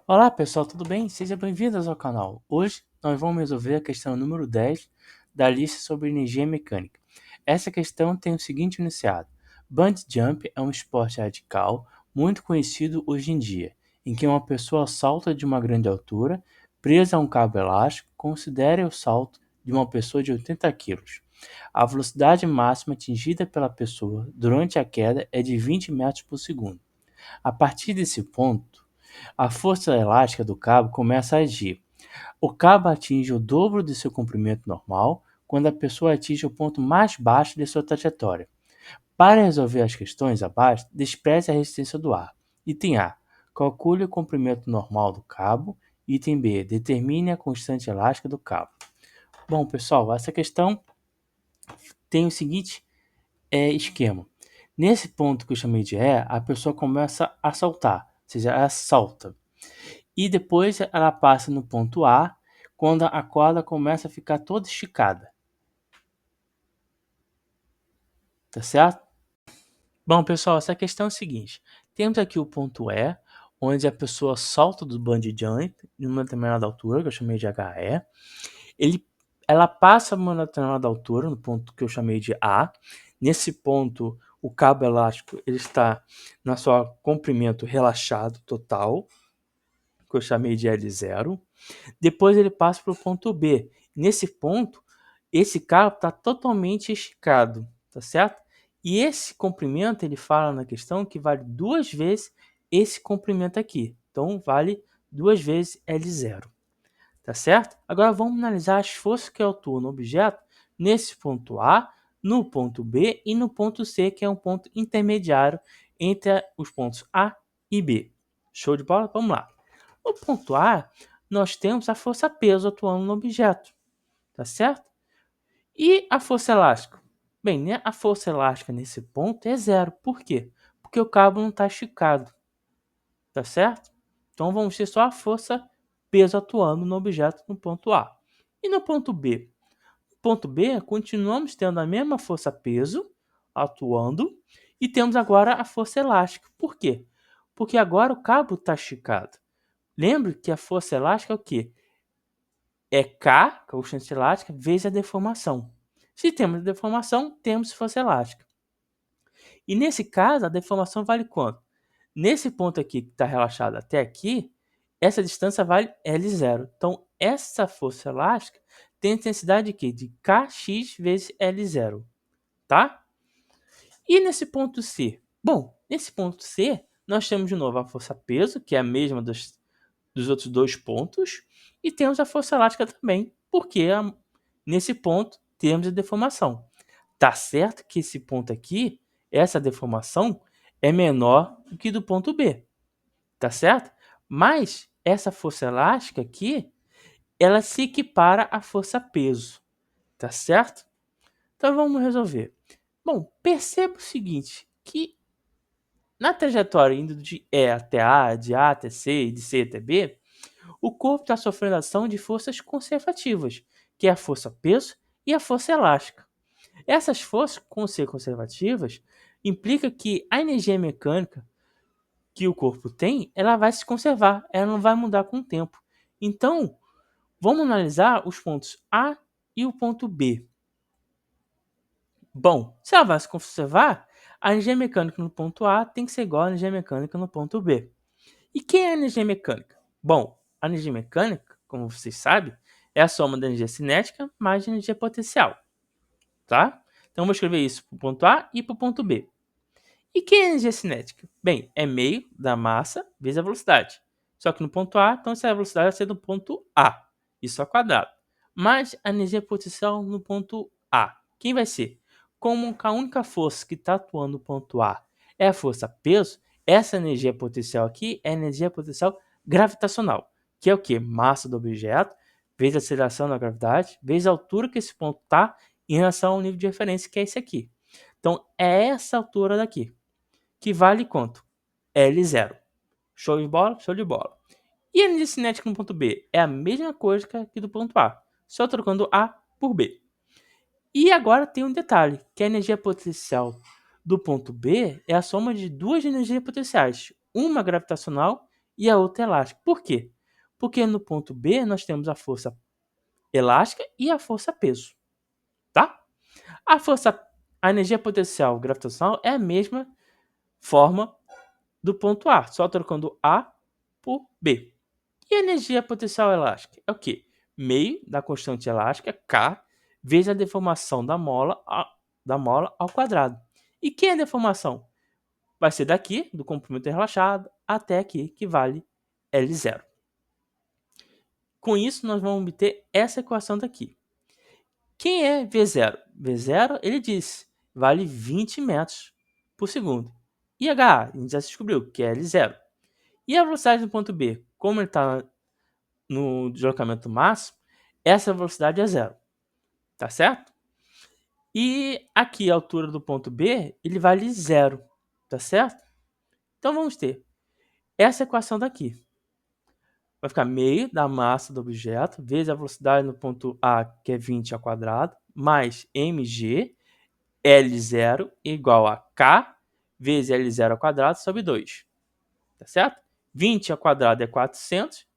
Olá pessoal, tudo bem? Sejam bem-vindos ao canal. Hoje nós vamos resolver a questão número 10 da lista sobre energia mecânica. Essa questão tem o seguinte enunciado: Bungee jump é um esporte radical muito conhecido hoje em dia, em que uma pessoa salta de uma grande altura, presa a um cabo elástico. Considere o salto de uma pessoa de 80 quilos. A velocidade máxima atingida pela pessoa durante a queda é de 20 metros por segundo. A partir desse ponto, a força elástica do cabo começa a agir. O cabo atinge o dobro de seu comprimento normal quando a pessoa atinge o ponto mais baixo de sua trajetória. Para resolver as questões abaixo, despreze a resistência do ar. Item A. Calcule o comprimento normal do cabo. Item B. Determine a constante elástica do cabo. Bom, pessoal, essa questão tem o seguinte esquema. Nesse ponto que eu chamei de E, a pessoa começa a saltar, ou seja, ela salta. E depois ela passa no ponto A, quando a corda começa a ficar toda esticada. Tá certo? Bom, pessoal, essa questão é o seguinte. Temos aqui o ponto E, onde a pessoa salta do bungee jump em uma determinada altura, que eu chamei de HE. Ela passa uma determinada altura, no ponto que eu chamei de A. Nesse ponto, o cabo elástico ele está na sua comprimento relaxado total, que eu chamei de L0. Depois ele passa para o ponto B. Nesse ponto, esse cabo está totalmente esticado, tá certo? E esse comprimento, ele fala na questão que vale duas vezes esse comprimento aqui. Então, vale duas vezes L0, tá certo? Agora, vamos analisar as forças que atuam no objeto nesse ponto A, no ponto B e no ponto C, que é um ponto intermediário entre os pontos A e B. Show de bola? Vamos lá. No ponto A, nós temos a força peso atuando no objeto, tá certo? E a força elástica? Bem, né, a força elástica nesse ponto é zero. Por quê? Porque o cabo não está esticado, tá certo? Então vamos ter só a força peso atuando no objeto no ponto A. E no ponto B? No ponto B, continuamos tendo a mesma força peso atuando e temos agora a força elástica. Por quê? Porque agora o cabo está esticado. Lembre que a força elástica é o quê? É K, que é a constante elástica, vezes a deformação. Se temos deformação, temos força elástica. E nesse caso, a deformação vale quanto? Nesse ponto aqui que está relaxado até aqui, essa distância vale L0. Então, essa força elástica tem intensidade de quê? De Kx vezes L0, tá? E nesse ponto C? Bom, nesse ponto C, nós temos de novo a força peso, que é a mesma dos outros dois pontos, e temos a força elástica também, porque nesse ponto temos a deformação. Tá certo que esse ponto aqui, essa deformação, é menor do que do ponto B, tá certo? Mas essa força elástica aqui, ela se equipara à força peso, tá certo? Então vamos resolver. Bom, perceba o seguinte, que na trajetória indo de E até A, de A até C e de C até B, o corpo está sofrendo ação de forças conservativas, que é a força peso e a força elástica. Essas forças conservativas implicam que a energia mecânica que o corpo tem, ela vai se conservar, ela não vai mudar com o tempo. Então, vamos analisar os pontos A e o ponto B. Bom, se ela vai se conservar, a energia mecânica no ponto A tem que ser igual à energia mecânica no ponto B. E quem é a energia mecânica? Bom, a energia mecânica, como vocês sabem, é a soma da energia cinética mais a energia potencial, tá? Então, eu vou escrever isso para o ponto A e para o ponto B. E quem é a energia cinética? Bem, é meio da massa vezes a velocidade. Só que no ponto A, então essa velocidade vai ser no ponto A, isso ao quadrado. Mais a energia potencial no ponto A. Quem vai ser? Como a única força que está atuando no ponto A é a força peso, essa energia potencial aqui é a energia potencial gravitacional, que é o que? Massa do objeto, vezes a aceleração da gravidade, vezes a altura que esse ponto está em relação ao nível de referência, que é esse aqui. Então, é essa altura daqui, que vale quanto? L0. Show de bola? Show de bola. E a energia cinética no ponto B? É a mesma coisa que aqui do ponto A, só trocando A por B. E agora tem um detalhe, que a energia potencial do ponto B é a soma de duas energias potenciais, uma gravitacional e a outra elástica. Por quê? Porque no ponto B nós temos a força elástica e a força peso, tá? A energia potencial gravitacional é a mesma forma do ponto A, só trocando A por B. E a energia potencial elástica é o quê? Meio da constante elástica, K, vezes a deformação da mola ao quadrado. E que é a deformação? Vai ser daqui, do comprimento relaxado, até aqui, que vale L0. Com isso, nós vamos obter essa equação daqui. Quem é V0? V0, ele diz, vale 20 metros por segundo. E HA, a gente já descobriu que é L0. E a velocidade do ponto B, como ele está no deslocamento máximo, essa velocidade é zero. Tá certo? E aqui a altura do ponto B, ele vale zero. Tá certo? Então vamos ter essa equação daqui. Vai ficar meio da massa do objeto, vezes a velocidade no ponto A, que é 20 ao quadrado, mais mg, L0 igual a K, vezes L0 ao quadrado sobre 2. Tá certo? 20 ao quadrado é 400.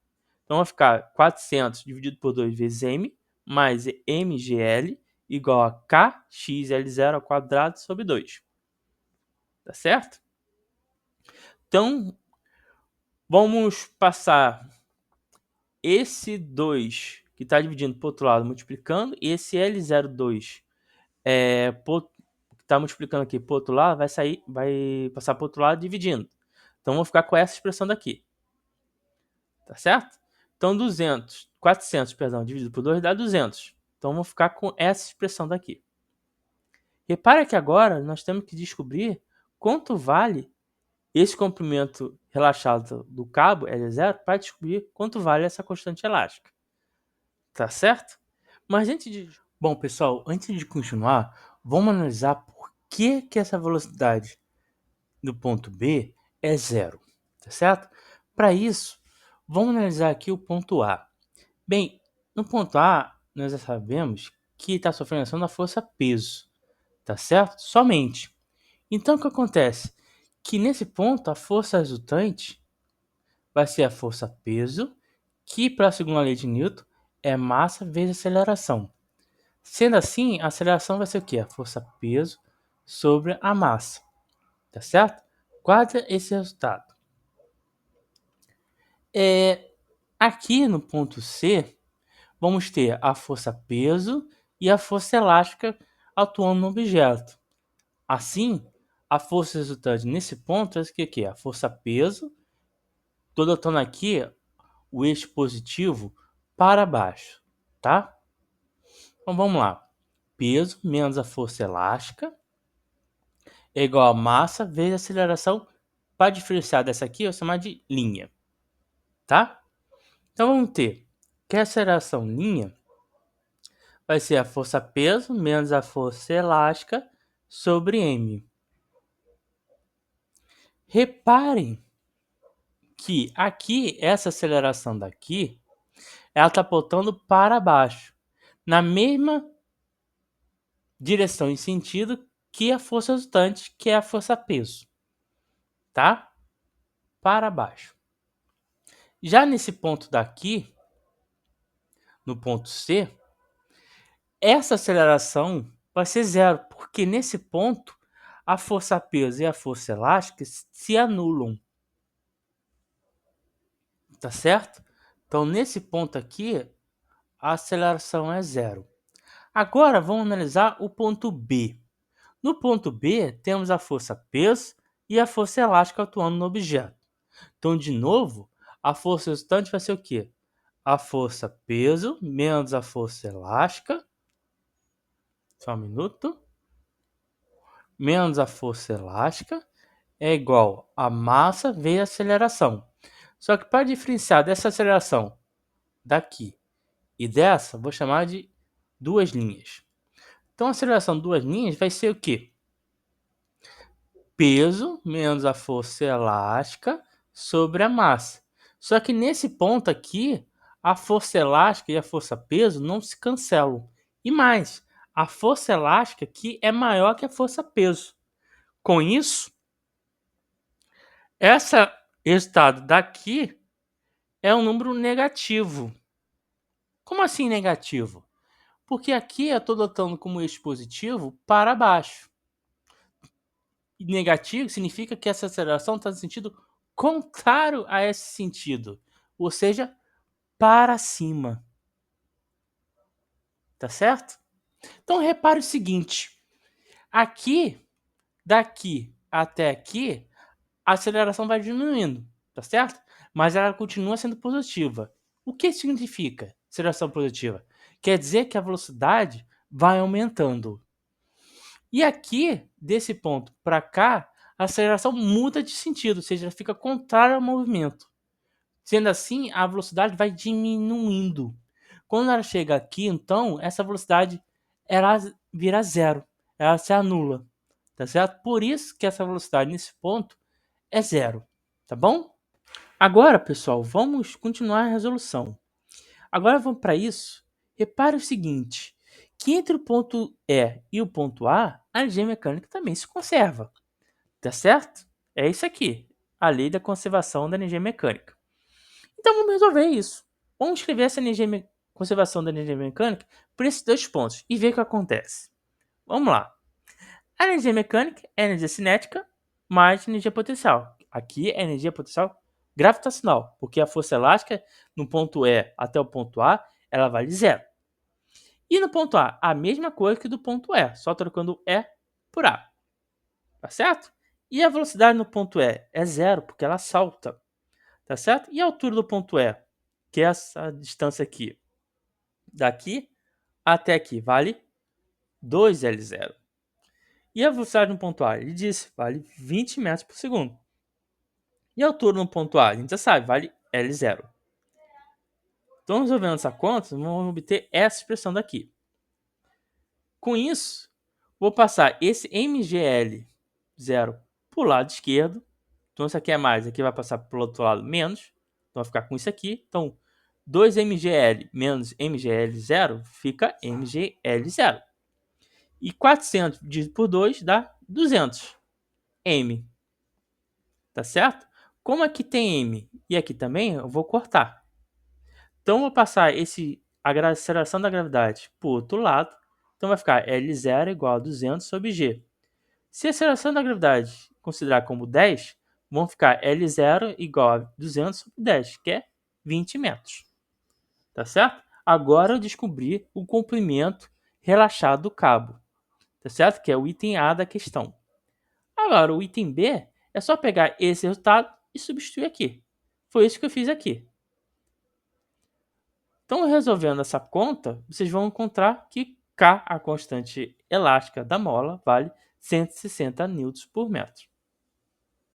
Então vai ficar 400 dividido por 2 vezes m, mais mgl, igual a kxl0 ao quadrado sobre 2. Tá certo? Então, vamos passar esse 2 que está dividindo para o outro lado, multiplicando, e esse L02 que está multiplicando aqui para o outro lado, vai passar para o outro lado dividindo. Então, vou ficar com essa expressão daqui. Tá certo? Então, 400, dividido por 2 dá 200. Então, vamos ficar com essa expressão daqui. Repara que agora nós temos que descobrir quanto vale esse comprimento relaxado do cabo L0 para descobrir quanto vale essa constante elástica. Tá certo? Mas antes de... Bom, pessoal, antes de continuar, vamos analisar por que essa velocidade do ponto B é zero. Tá certo? Para isso, vamos analisar aqui o ponto A. Bem, no ponto A, nós já sabemos que está sofrendo ação da força peso. Tá certo? Somente. Então, o que acontece? Que nesse ponto, a força resultante vai ser a força peso, que, para a segunda lei de Newton, é massa vezes aceleração. Sendo assim, a aceleração vai ser o quê? A força peso sobre a massa. Tá certo? Guarda esse resultado. Aqui no ponto C, vamos ter a força peso e a força elástica atuando no objeto. Assim, a força resultante nesse ponto é o que é? A força peso. Estou adotando aqui o eixo positivo para baixo, tá? Então vamos lá. Peso menos a força elástica é igual a massa vezes a aceleração. Para diferenciar dessa aqui, eu vou chamar de linha, tá? Então vamos ter que a aceleração linha vai ser a força peso menos a força elástica sobre m. Reparem que aqui, essa aceleração daqui, ela está apontando para baixo, na mesma direção e sentido que a força resultante, que é a força peso, tá? Para baixo. Já nesse ponto daqui, no ponto C, essa aceleração vai ser zero, porque nesse ponto a força peso e a força elástica se anulam. Tá certo? Então, nesse ponto aqui, a aceleração é zero. Agora, vamos analisar o ponto B. No ponto B, temos a força peso e a força elástica atuando no objeto. Então, de novo, a força resultante vai ser o quê? A força peso menos a força elástica. Só um minuto. Menos a força elástica é igual a massa vezes a aceleração. Só que para diferenciar dessa aceleração daqui e dessa, vou chamar de duas linhas. Então, a aceleração de duas linhas vai ser o quê? Peso menos a força elástica sobre a massa. Só que nesse ponto aqui, a força elástica e a força peso não se cancelam. E mais, a força elástica aqui é maior que a força peso. Com isso, essa Resultado daqui é um número negativo. Como assim negativo? Porque aqui eu estou dotando como eixo positivo para baixo. E negativo significa que essa aceleração está no sentido contrário a esse sentido. Ou seja, para cima. Tá certo? Então repare o seguinte. Aqui, daqui até aqui, a aceleração vai diminuindo. Tá certo? Mas ela continua sendo positiva. O que significa aceleração positiva? Quer dizer que a velocidade vai aumentando. E aqui, desse ponto para cá, a aceleração muda de sentido, ou seja, fica contrária ao movimento. Sendo assim, a velocidade vai diminuindo. Quando ela chega aqui, então, essa velocidade ela vira zero, ela se anula, tá certo? Por isso que essa velocidade nesse ponto é zero, tá bom? Agora, pessoal, vamos continuar a resolução. Agora vamos para isso. Repare o seguinte, que entre o ponto E e o ponto A, a energia mecânica também se conserva. Tá certo? É isso aqui, a lei da conservação da energia mecânica. Então vamos resolver isso. Vamos escrever essa conservação da energia mecânica por esses dois pontos e ver o que acontece. Vamos lá. A energia mecânica é energia cinética mais energia potencial. Aqui é energia potencial gravitacional, porque a força elástica no ponto E até o ponto A, ela vale zero. E no ponto A mesma coisa que do ponto E, só trocando E por A. Tá certo? E a velocidade no ponto E é zero, porque ela salta. Tá certo? E a altura do ponto E, que é essa distância aqui, daqui até aqui, vale 2L0. E a velocidade no ponto A, ele disse, vale 20 metros por segundo. E a altura no ponto A, a gente já sabe, vale L0. Então, resolvendo essa conta, vamos obter essa expressão daqui. Com isso, vou passar esse MGL0 para o lado esquerdo. Então, isso aqui é mais, aqui vai passar para o outro lado menos. Então, vai ficar com isso aqui. Então, 2MGL menos MGL0 fica MGL0. E 400 dividido por 2 dá 200. M. Tá certo? Como aqui tem M e aqui também, eu vou cortar. Então, eu vou passar a aceleração da gravidade para o outro lado. Então, vai ficar L0 igual a 200 sobre G. Se a aceleração da gravidade considerar como 10, vão ficar L0 igual a 200 sobre 10, que é 20 metros. Tá certo? Agora eu descobri o comprimento relaxado do cabo. Tá certo? Que é o item A da questão. Agora, o item B é só pegar esse resultado e substituir aqui. Foi isso que eu fiz aqui. Então, resolvendo essa conta, vocês vão encontrar que K, a constante elástica da mola, vale 160 Nm por metro.